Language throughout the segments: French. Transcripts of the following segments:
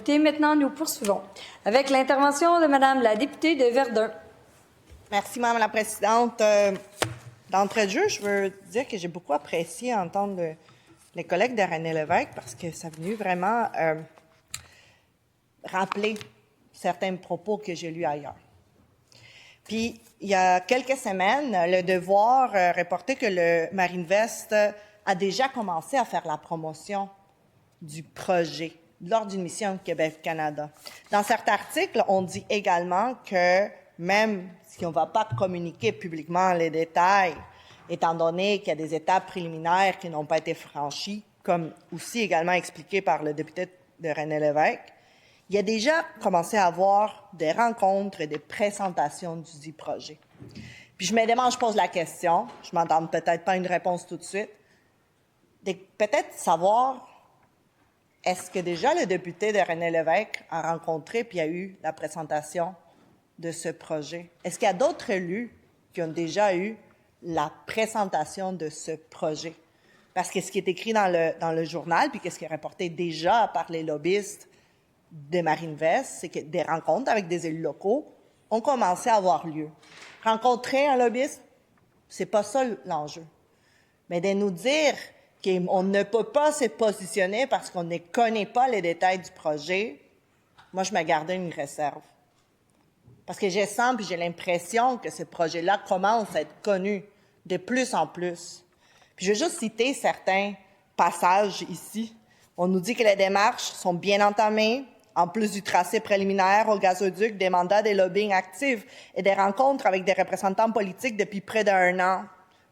député. Maintenant, nous poursuivons avec l'intervention de Madame la députée de Verdun. Merci, Madame la Présidente. D'entrée de jeu, je veux dire que j'ai beaucoup apprécié entendre les collègues de René Lévesque parce que ça a venu vraiment rappeler certains propos que j'ai lus ailleurs. Puis, il y a quelques semaines, Le Devoir reportait que le Marinvest a déjà commencé à faire la promotion du projet lors d'une mission Québec-Canada. Dans cet article, on dit également que même si on ne va pas communiquer publiquement les détails, étant donné qu'il y a des étapes préliminaires qui n'ont pas été franchies, comme aussi également expliqué par le député de René Lévesque, il y a déjà commencé à avoir des rencontres et des présentations du dit projet. Puis je me demande, je pose la question, je ne m'entends peut-être pas une réponse tout de suite, peut-être savoir, est-ce que déjà le député de René Lévesque a rencontré puis a eu la présentation de ce projet? Est-ce qu'il y a d'autres élus qui ont déjà eu la présentation de ce projet? Parce que ce qui est écrit dans le journal, puis qu'est-ce qui est rapporté déjà par les lobbyistes de Marinvest, c'est que des rencontres avec des élus locaux ont commencé à avoir lieu. Rencontrer un lobbyiste, c'est pas ça l'enjeu. Mais de nous dire qu'on ne peut pas se positionner parce qu'on ne connaît pas les détails du projet, moi, je me gardais une réserve. Parce que je sens puis j'ai l'impression que ce projet-là commence à être connu de plus en plus. Puis je vais juste citer certains passages ici. On nous dit que les démarches sont bien entamées, en plus du tracé préliminaire au gazoduc, des mandats de lobbying actifs et des rencontres avec des représentants politiques depuis près d'1 an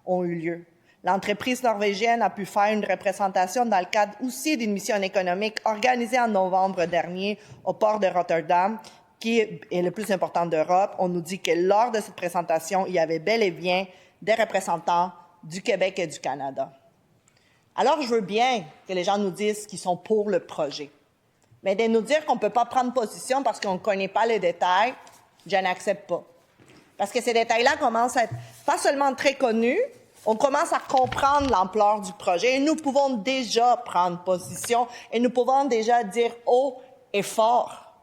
ont eu lieu. L'entreprise norvégienne a pu faire une représentation dans le cadre aussi d'une mission économique organisée en novembre dernier au port de Rotterdam, qui est le plus important d'Europe. On nous dit que lors de cette présentation, il y avait bel et bien des représentants du Québec et du Canada. Alors, je veux bien que les gens nous disent qu'ils sont pour le projet. Mais de nous dire qu'on ne peut pas prendre position parce qu'on ne connaît pas les détails, je n'accepte pas. Parce que ces détails-là commencent à être pas seulement très connus, on commence à comprendre l'ampleur du projet et nous pouvons déjà prendre position et nous pouvons déjà dire haut et fort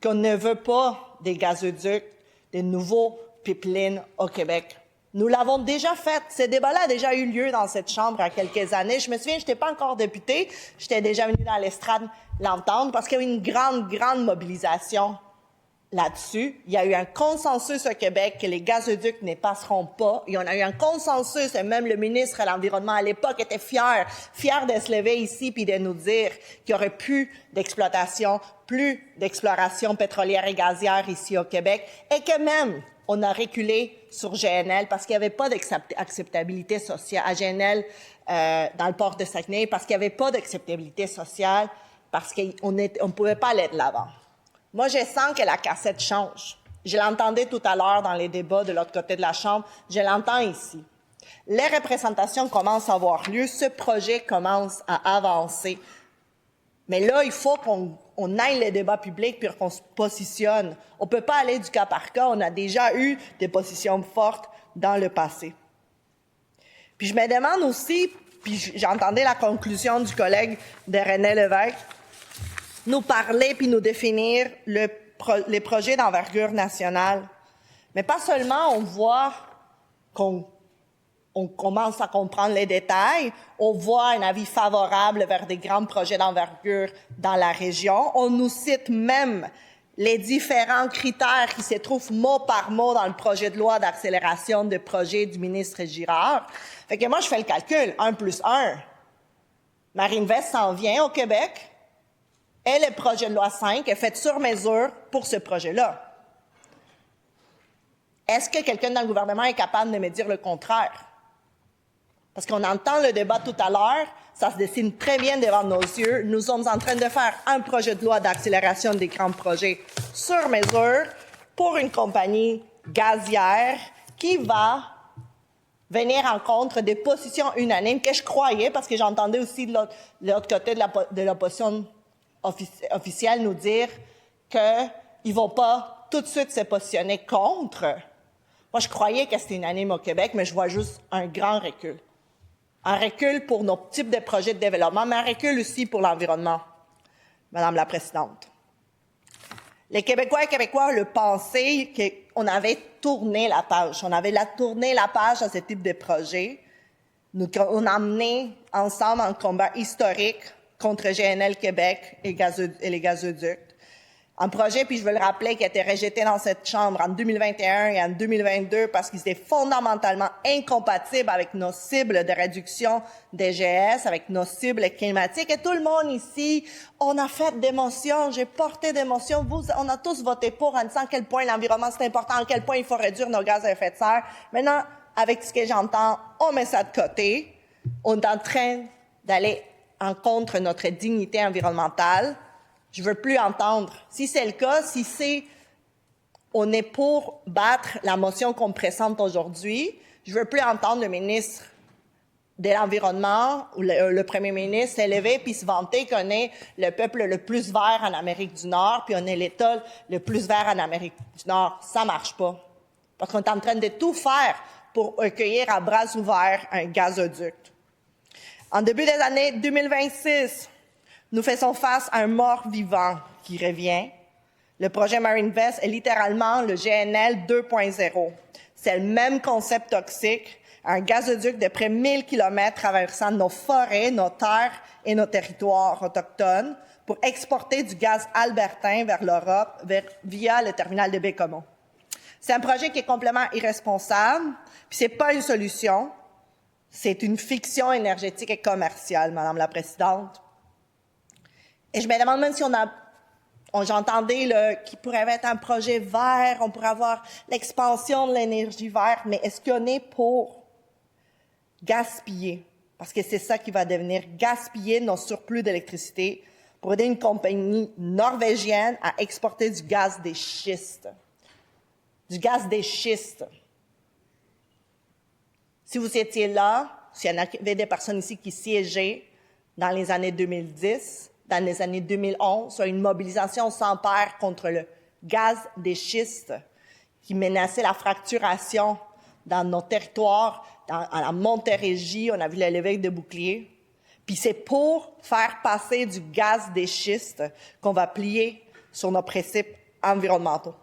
qu'on ne veut pas des gazoducs, des nouveaux pipelines au Québec. Nous l'avons déjà fait. Ce débat-là a déjà eu lieu dans cette Chambre il y a quelques années. Je me souviens, je n'étais pas encore députée. J'étais déjà venue dans l'estrade l'entendre parce qu'il y a eu une grande mobilisation là-dessus. Il y a eu un consensus au Québec que les gazoducs ne passeront pas. Il y en a eu un consensus et même le ministre de l'Environnement à l'époque était fier de se lever ici puis de nous dire qu'il y aurait plus d'exploitation, plus d'exploration pétrolière et gazière ici au Québec et que même on a reculé sur GNL parce qu'il n'y avait pas d'acceptabilité sociale à GNL dans le port de Saguenay, parce qu'il n'y avait pas d'acceptabilité sociale, parce qu'on ne pouvait pas aller de l'avant. Moi, je sens que la cassette change. Je l'entendais tout à l'heure dans les débats de l'autre côté de la Chambre. Je l'entends ici. Les représentations commencent à avoir lieu. Ce projet commence à avancer. Mais là, il faut qu'on aille les débats publics puis qu'on se positionne. On ne peut pas aller du cas par cas. On a déjà eu des positions fortes dans le passé. Puis je me demande aussi, puis j'entendais la conclusion du collègue de René Lévesque, nous parler puis nous définir les projets d'envergure nationale. Mais pas seulement on voit qu'on commence à comprendre les détails, on voit un avis favorable vers des grands projets d'envergure dans la région. On nous cite même les différents critères qui se trouvent mot par mot dans le projet de loi d'accélération de projet du ministre Girard. Fait que moi, je fais le calcul, 1 plus 1. Marinvest s'en vient au Québec et le projet de loi 5 est fait sur mesure pour ce projet-là. Est-ce que quelqu'un dans le gouvernement est capable de me dire le contraire? Parce qu'on entend le débat tout à l'heure, ça se dessine très bien devant nos yeux. Nous sommes en train de faire un projet de loi d'accélération des grands projets sur mesure pour une compagnie gazière qui va venir en contre des positions unanimes que je croyais, parce que j'entendais aussi de l'autre côté de l'opposition officielle nous dire qu'ils ne vont pas tout de suite se positionner contre. Moi, je croyais que c'était unanime au Québec, mais je vois juste un grand recul. Un recul pour nos types de projets de développement, mais un recul aussi pour l'environnement, Madame la Présidente. Les Québécois et Québécois le pensaient qu'on avait tourné la page. On avait tourné la page à ce type de projet. On a mené ensemble un combat historique contre GNL Québec et les gazoducs. Un projet, puis je veux le rappeler, qui a été rejeté dans cette Chambre en 2021 et en 2022 parce qu'il était fondamentalement incompatible avec nos cibles de réduction des GS, avec nos cibles climatiques. Et tout le monde ici, on a fait des motions, j'ai porté des motions, on a tous voté pour en disant à quel point l'environnement c'est important, à quel point il faut réduire nos gaz à effet de serre. Maintenant, avec ce que j'entends, on met ça de côté. On est en train d'aller en contre notre dignité environnementale. Je veux plus entendre. Si c'est le cas, on est pour battre la motion qu'on présente aujourd'hui, je veux plus entendre le ministre de l'Environnement ou le premier ministre s'élever puis se vanter qu'on est le peuple le plus vert en Amérique du Nord puis on est l'État le plus vert en Amérique du Nord. Ça marche pas. Parce qu'on est en train de tout faire pour accueillir à bras ouverts un gazoduc. En début des années 2026, nous faisons face à un mort-vivant qui revient. Le projet MarineVest est littéralement le GNL 2.0. C'est le même concept toxique, un gazoduc de près de 1000 km traversant nos forêts, nos terres et nos territoires autochtones pour exporter du gaz albertain vers l'Europe via le terminal de Baie-Comeau. C'est un projet qui est complètement irresponsable, puis c'est pas une solution. C'est une fiction énergétique et commerciale, Madame la Présidente. Et je me demande même si j'entendais qu'il pourrait être un projet vert, on pourrait avoir l'expansion de l'énergie verte, mais est-ce qu'on est pour gaspiller? Parce que c'est ça qui va devenir gaspiller nos surplus d'électricité pour aider une compagnie norvégienne à exporter du gaz des schistes. Du gaz des schistes. Si vous étiez là, s'il y en avait des personnes ici qui siégeaient dans les années 2010, dans les années 2011, sur une mobilisation sans père contre le gaz des schistes qui menaçait la fracturation dans nos territoires, à la Montérégie, on a vu l'évêque de Bouclier. Puis c'est pour faire passer du gaz des schistes qu'on va plier sur nos principes environnementaux.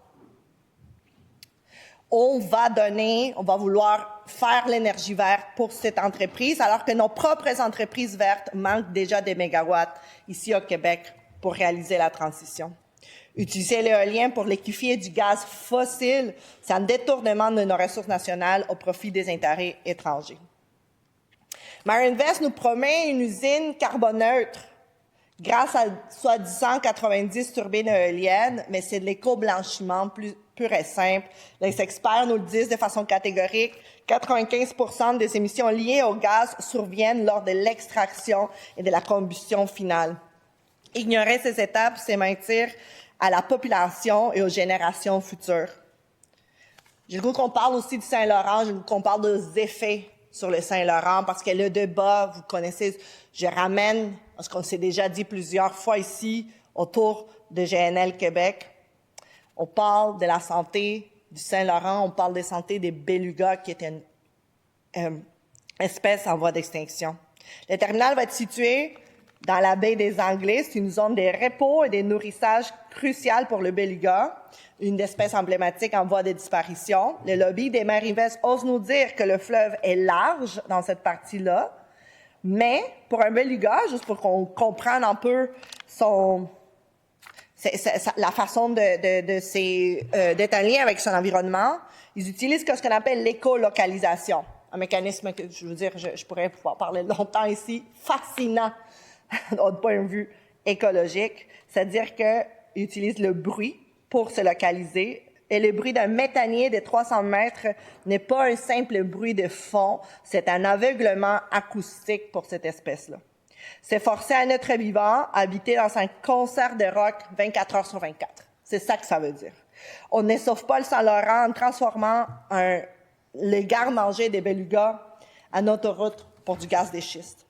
On va vouloir faire l'énergie verte pour cette entreprise, alors que nos propres entreprises vertes manquent déjà des mégawatts ici au Québec pour réaliser la transition. Utiliser l'éolien pour liquéfier du gaz fossile, c'est un détournement de nos ressources nationales au profit des intérêts étrangers. MarineVest nous promet une usine carboneutre grâce à soi-disant 90 turbines éoliennes, mais c'est de l'éco-blanchiment pur et simple. Les experts nous le disent de façon catégorique, 95% des émissions liées au gaz surviennent lors de l'extraction et de la combustion finale. Ignorer ces étapes, c'est mentir à la population et aux générations futures. J'ai le goût qu'on parle aussi du Saint-Laurent, j'ai le goût qu'on parle des effets sur le Saint-Laurent, parce que le débat, vous connaissez, je ramène, parce qu'on s'est déjà dit plusieurs fois ici, autour de GNL Québec, on parle de la santé du Saint-Laurent, on parle de la santé des belugas, qui est une espèce en voie d'extinction. Le terminal va être situé dans la baie des Anglais. C'est une zone de repos et de nourrissage cruciale pour le beluga, une espèce emblématique en voie de disparition. Le lobby des MarineVest ose nous dire que le fleuve est large dans cette partie-là, mais pour un beluga, juste pour qu'on comprenne un peu la façon d'être en lien avec son environnement, ils utilisent ce qu'on appelle l'écolocalisation. Un mécanisme que, je veux dire, je pourrais pouvoir parler longtemps ici, fascinant d'un point de vue écologique. C'est-à-dire qu'ils utilisent le bruit pour se localiser. Et le bruit d'un méthanier de 300 mètres n'est pas un simple bruit de fond, c'est un aveuglement acoustique pour cette espèce-là. C'est forcer un être vivant à habiter dans un concert de rock 24 heures sur 24. C'est ça que ça veut dire. On ne sauve pas le Saint-Laurent en transformant le garde-manger des belugas en autoroute pour du gaz des schistes.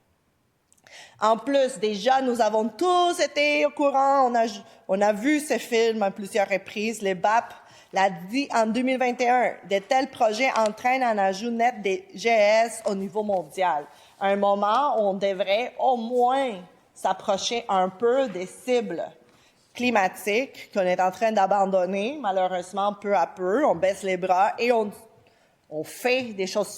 En plus, déjà, nous avons tous été au courant, on a vu ce film à plusieurs reprises. Le BAP l'a dit en 2021, de tels projets entraînent un ajout net des GES au niveau mondial. À un moment où on devrait au moins s'approcher un peu des cibles climatique qu'on est en train d'abandonner, malheureusement, peu à peu. On baisse les bras et on fait des choses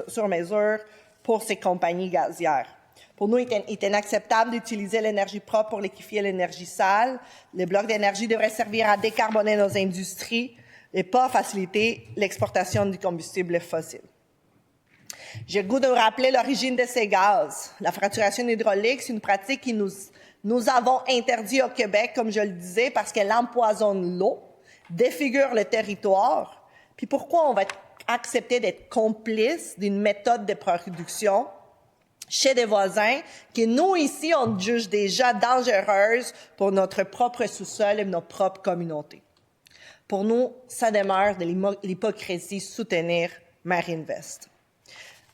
sur mesure pour ces compagnies gazières. Pour nous, il est inacceptable d'utiliser l'énergie propre pour liquéfier l'énergie sale. Les blocs d'énergie devraient servir à décarboner nos industries et pas faciliter l'exportation du combustible fossile. J'ai le goût de rappeler l'origine de ces gaz. La fracturation hydraulique, c'est une pratique que nous avons interdit au Québec, comme je le disais, parce qu'elle empoisonne l'eau, défigure le territoire. Puis pourquoi on va accepter d'être complice d'une méthode de production chez des voisins que nous, ici, on juge déjà dangereuse pour notre propre sous-sol et nos propres communautés. Pour nous, ça demeure de l'hypocrisie soutenir Marinvest.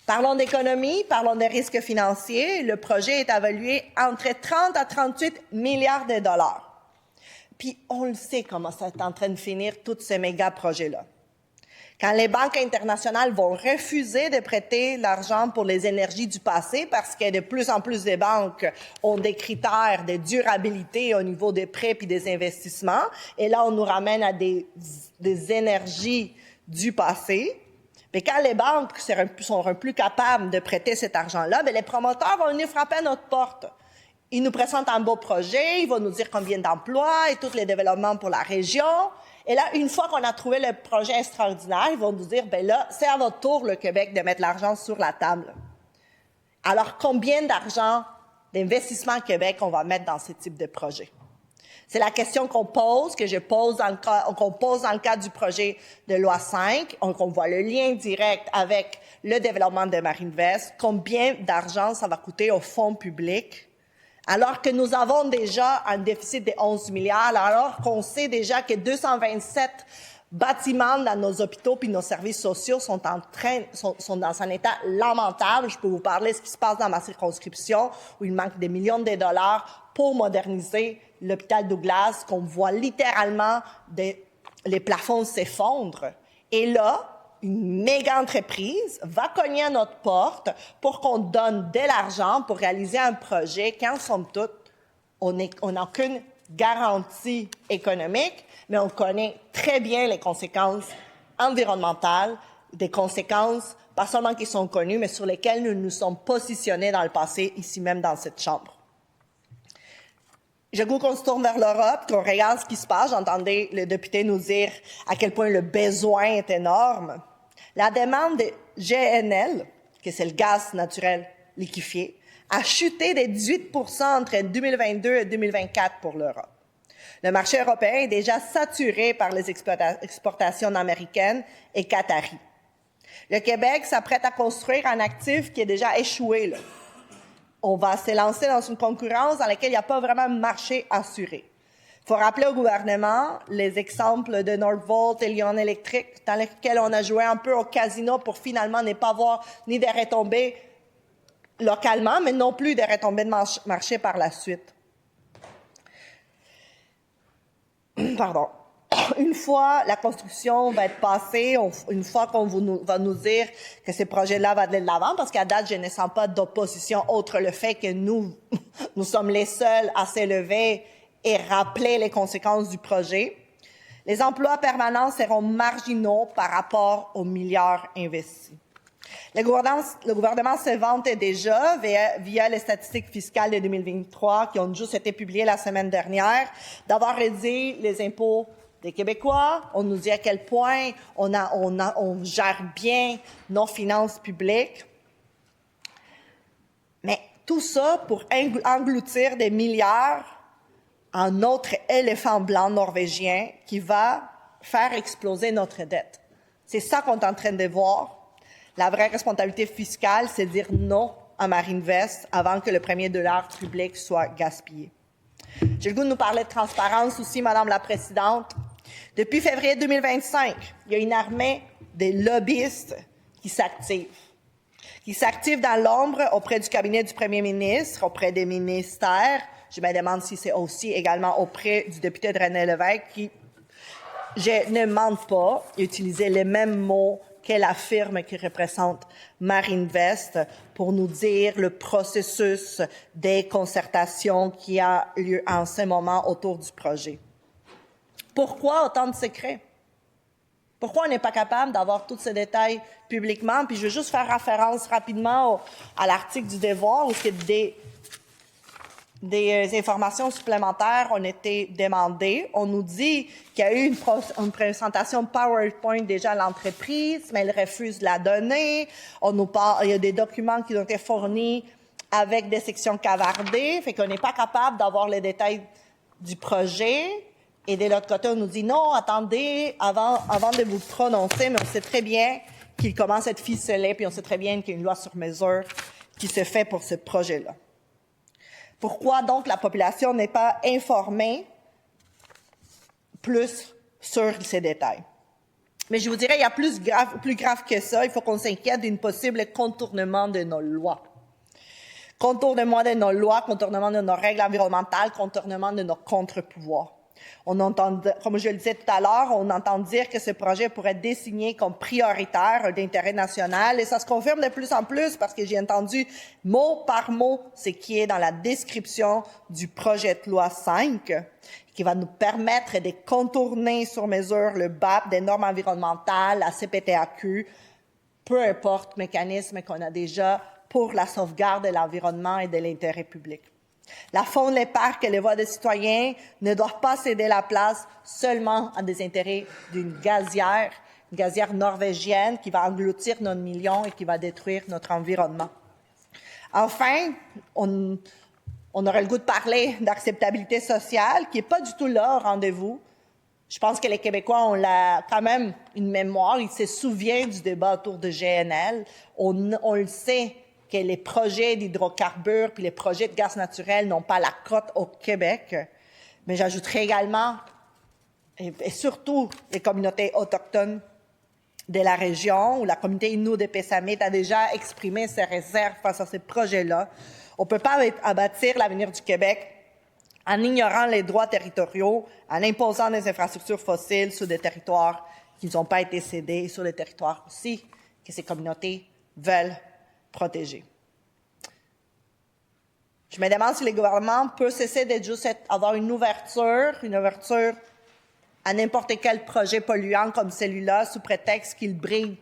Parlons d'économie, parlons des risques financiers. Le projet est évalué entre 30 à 38 milliards de dollars. Puis, on le sait comment ça est en train de finir, tous ces méga-projets-là. Quand les banques internationales vont refuser de prêter l'argent pour les énergies du passé, parce que de plus en plus de banques ont des critères de durabilité au niveau des prêts puis des investissements, et là, on nous ramène à des énergies du passé. Mais quand les banques seront plus capables de prêter cet argent-là, bien, les promoteurs vont venir frapper à notre porte. Ils nous présentent un beau projet, ils vont nous dire combien d'emplois et tous les développements pour la région. Et là, une fois qu'on a trouvé le projet extraordinaire, ils vont nous dire, ben là, c'est à votre tour, le Québec, de mettre l'argent sur la table. Alors, combien d'argent d'investissement Québec on va mettre dans ce type de projet? C'est la question qu'on pose, qu'on pose dans le cadre du projet de loi 5. On voit le lien direct avec le développement de Marinvest. Combien d'argent ça va coûter aux fonds publics? Alors que nous avons déjà un déficit de 11 milliards, alors qu'on sait déjà que 227 bâtiments dans nos hôpitaux puis nos services sociaux sont dans un état lamentable. Je peux vous parler de ce qui se passe dans ma circonscription, où il manque des millions de dollars pour moderniser l'hôpital Douglas, qu'on voit littéralement les plafonds s'effondrer. Et là, une méga entreprise va cogner à notre porte pour qu'on donne de l'argent pour réaliser un projet quand, somme toute, on n'a aucune garantie économique, mais on connaît très bien les conséquences environnementales, des conséquences pas seulement qui sont connues, mais sur lesquelles nous nous sommes positionnés dans le passé, ici même dans cette Chambre. Je veux qu'on se tourne vers l'Europe, qu'on regarde ce qui se passe. J'entendais le député nous dire à quel point le besoin est énorme. La demande de GNL, que c'est le gaz naturel liquéfié, a chuté de 18 % entre 2022 et 2024 pour l'Europe. Le marché européen est déjà saturé par les exportations américaines et qataries. Le Québec s'apprête à construire un actif qui est déjà échoué, là. On va se lancer dans une concurrence dans laquelle il n'y a pas vraiment un marché assuré. Il faut rappeler au gouvernement les exemples de Northvolt et Lyon Électrique, dans lesquels on a joué un peu au casino pour finalement ne pas avoir ni des retombées localement, mais non plus des retombées de marché par la suite. Pardon. Une fois la construction va être passée, une fois qu'on va nous dire que ces projets-là vont aller de l'avant, parce qu'à date, je ne sens pas d'opposition autre le fait que nous sommes les seuls à s'élever et rappeler les conséquences du projet. Les emplois permanents seront marginaux par rapport aux milliards investis. Le gouvernement se vante déjà, via les statistiques fiscales de 2023 qui ont juste été publiées la semaine dernière, d'avoir réduit les impôts des Québécois. On nous dit à quel point on gère bien nos finances publiques. Mais tout ça pour engloutir des milliards en autre éléphant blanc norvégien qui va faire exploser notre dette. C'est ça qu'on est en train de voir. La vraie responsabilité fiscale, c'est de dire non à Marinvest avant que le premier dollar public soit gaspillé. J'ai le goût de nous parler de transparence aussi, Madame la Présidente. Depuis février 2025, il y a une armée de lobbyistes qui s'activent dans l'ombre auprès du cabinet du premier ministre, auprès des ministères. Je me demande si c'est aussi également auprès du député de René Lévesque qui, je ne mente pas, utilisait les mêmes mots qu'est la firme qui représente Marinvest pour nous dire le processus des concertations qui a lieu en ce moment autour du projet. Pourquoi autant de secrets? Pourquoi on n'est pas capable d'avoir tous ces détails publiquement? Puis je veux juste faire référence rapidement à l'article du Devoir où des informations supplémentaires ont été demandées. On nous dit qu'il y a eu une présentation PowerPoint déjà à l'entreprise, mais elle refuse de la donner. On nous parle, il y a des documents qui ont été fournis avec des sections cavardées, fait qu'on n'est pas capable d'avoir les détails du projet. Et de l'autre côté, on nous dit non, attendez, avant de vous prononcer, mais on sait très bien qu'il commence à être ficelé, puis on sait très bien qu'il y a une loi sur mesure qui se fait pour ce projet-là. Pourquoi donc la population n'est pas informée plus sur ces détails? Mais je vous dirais, il y a plus grave que ça. Il faut qu'on s'inquiète d'un possible contournement de nos lois. Contournement de nos lois, contournement de nos règles environnementales, contournement de nos contre-pouvoirs. On entend, comme je le disais tout à l'heure, on entend dire que ce projet pourrait être désigné comme prioritaire d'intérêt national et ça se confirme de plus en plus parce que j'ai entendu mot par mot ce qui est dans la description du projet de loi 5 qui va nous permettre de contourner sur mesure le BAP, des normes environnementales, la CPTAQ, peu importe le mécanisme qu'on a déjà pour la sauvegarde de l'environnement et de l'intérêt public. La faune, les parcs et les voies des citoyens ne doivent pas céder la place seulement à des intérêts d'une gazière norvégienne qui va engloutir notre million et qui va détruire notre environnement. Enfin, on aurait le goût de parler d'acceptabilité sociale qui n'est pas du tout là au rendez-vous. Je pense que les Québécois ont quand même une mémoire, ils se souviennent du débat autour de GNL. On le sait que les projets d'hydrocarbures puis les projets de gaz naturel n'ont pas la cote au Québec. Mais j'ajouterais également, et surtout les communautés autochtones de la région, où la communauté Innu de Pessamit a déjà exprimé ses réserves face à ces projets-là. On ne peut pas bâtir l'avenir du Québec en ignorant les droits territoriaux, en imposant des infrastructures fossiles sur des territoires qui n'ont pas été cédés, et sur des territoires aussi que ces communautés veulent protéger. Je me demande si le gouvernement peut cesser de juste avoir une ouverture à n'importe quel projet polluant comme celui-là sous prétexte qu'il brille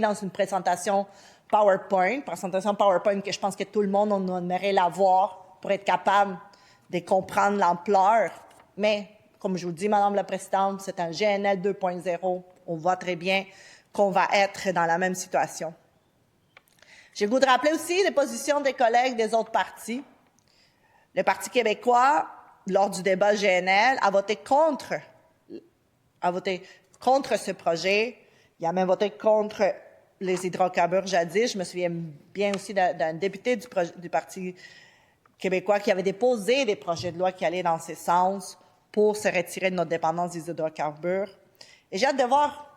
dans une présentation PowerPoint que je pense que tout le monde en aimerait l'avoir pour être capable de comprendre l'ampleur. Mais, comme je vous dis, Madame la Présidente, c'est un GNL 2.0. On voit très bien qu'on va être dans la même situation. J'ai le goût de rappeler aussi les positions des collègues des autres partis. Le Parti québécois, lors du débat GNL, a voté contre ce projet. Il a même voté contre les hydrocarbures jadis. Je me souviens bien aussi d'un député du Parti québécois qui avait déposé des projets de loi qui allaient dans ce sens pour se retirer de notre dépendance des hydrocarbures. Et j'ai hâte de voir,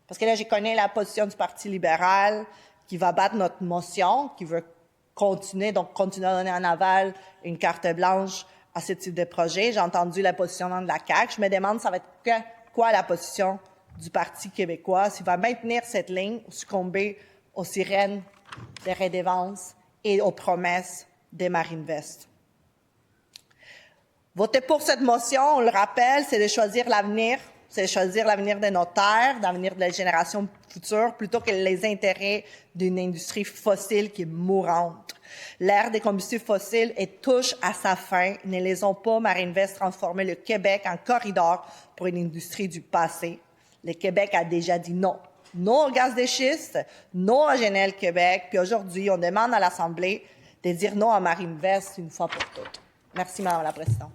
parce que là, je connais la position du Parti libéral, qui va battre notre motion, qui veut continuer à donner en aval une carte blanche à ce type de projet. J'ai entendu la position de la CAQ. Je me demande, ça va être quoi la position du Parti québécois, s'il va maintenir cette ligne ou succomber aux sirènes des redévances et aux promesses des Marinvest. Voter pour cette motion, on le rappelle, c'est de choisir l'avenir. C'est de choisir l'avenir de nos terres, l'avenir de la génération future, plutôt que les intérêts d'une industrie fossile qui est mourante. L'ère des combustibles fossiles touche à sa fin. Ne laissons pas Marinvest transformer le Québec en corridor pour une industrie du passé. Le Québec a déjà dit non. Non au gaz de schiste, non à GNL Québec. Puis aujourd'hui, on demande à l'Assemblée de dire non à Marinvest une fois pour toutes. Merci, Madame la Présidente.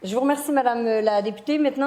Je vous remercie, Madame la députée. Maintenant,